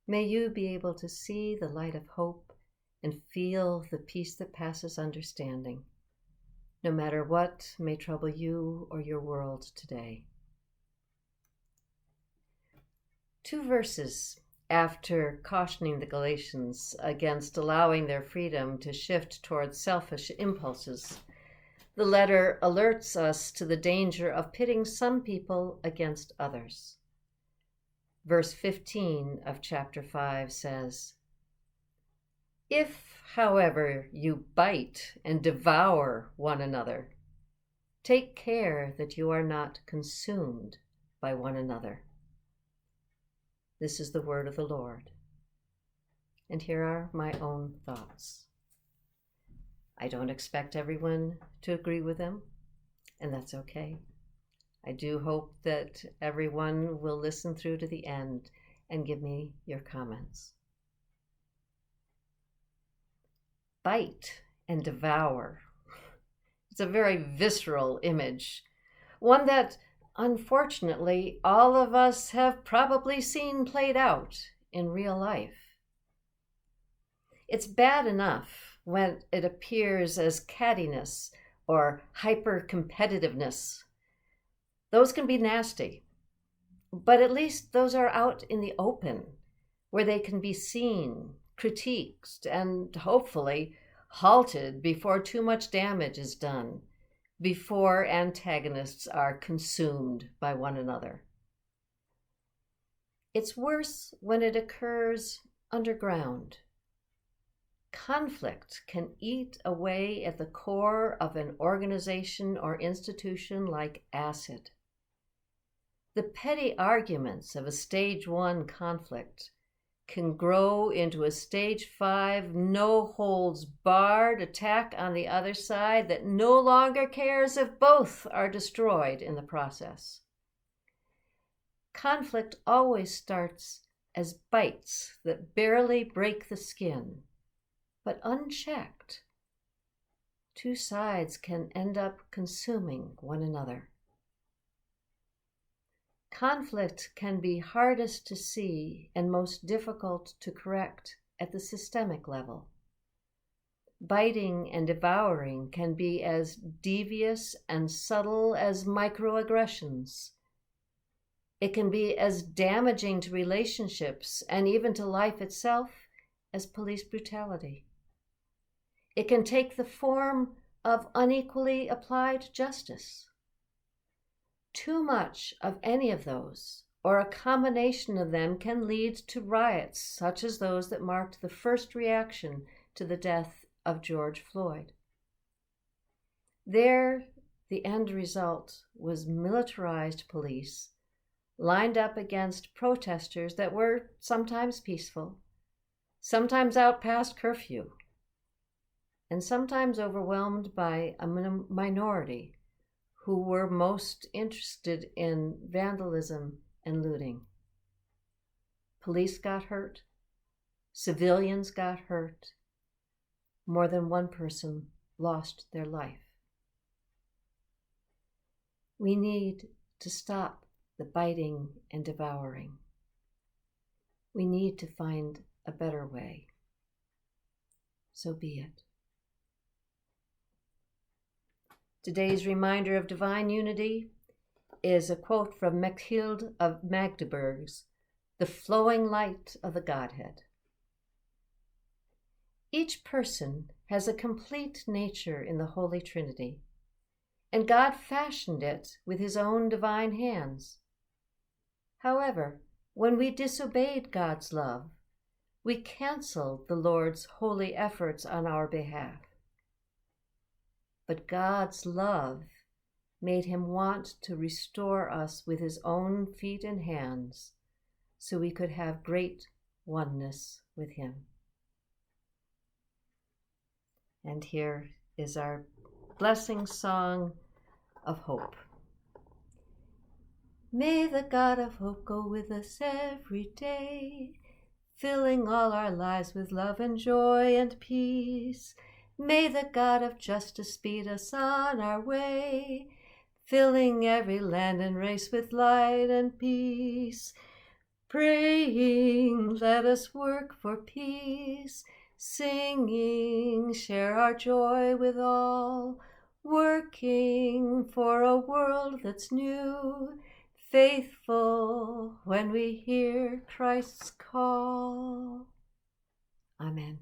May you be able to see the light of hope and feel the peace that passes understanding, no matter what may trouble you or your world today. 2 verses after cautioning the Galatians against allowing their freedom to shift towards selfish impulses, the letter alerts us to the danger of pitting some people against others. Verse 15 of chapter 5 says, "If, however, you bite and devour one another, take care that you are not consumed by one another." This is the word of the Lord. And here are my own thoughts. I don't expect everyone to agree with them, and that's okay. I do hope that everyone will listen through to the end and give me your comments. Bite and devour. It's a very visceral image, one that unfortunately all of us have probably seen played out in real life. It's bad enough when it appears as cattiness or hyper-competitiveness. Those can be nasty, but at least those are out in the open, where they can be seen, critiqued, and hopefully halted before too much damage is done, before antagonists are consumed by one another. It's worse when it occurs underground. Conflict can eat away at the core of an organization or institution like acid. The petty arguments of a stage 1 conflict can grow into a stage 5 no-holds-barred attack on the other side that no longer cares if both are destroyed in the process. Conflict always starts as bites that barely break the skin, but unchecked, 2 sides can end up consuming one another. Conflict can be hardest to see and most difficult to correct at the systemic level. Biting and devouring can be as devious and subtle as microaggressions. It can be as damaging to relationships and even to life itself as police brutality. It can take the form of unequally applied justice. Too much of any of those, or a combination of them, can lead to riots such as those that marked the first reaction to the death of George Floyd. There, the end result was militarized police lined up against protesters that were sometimes peaceful, sometimes out past curfew, and sometimes overwhelmed by a minority who were most interested in vandalism and looting. Police got hurt, civilians got hurt, more than one person lost their life. We need to stop the biting and devouring. We need to find a better way. So be it. Today's reminder of divine unity is a quote from Mechilde of Magdeburg's The Flowing Light of the Godhead. Each person has a complete nature in the Holy Trinity, and God fashioned it with his own divine hands. However, when we disobeyed God's love, we canceled the Lord's holy efforts on our behalf. But God's love made him want to restore us with his own feet and hands so we could have great oneness with him. And here is our blessing song of hope. May the God of hope go with us every day, filling all our lives with love and joy and peace. May the God of justice speed us on our way, filling every land and race with light and peace. Praying, let us work for peace. Singing, share our joy with all. Working for a world that's new. Faithful when we hear Christ's call. Amen.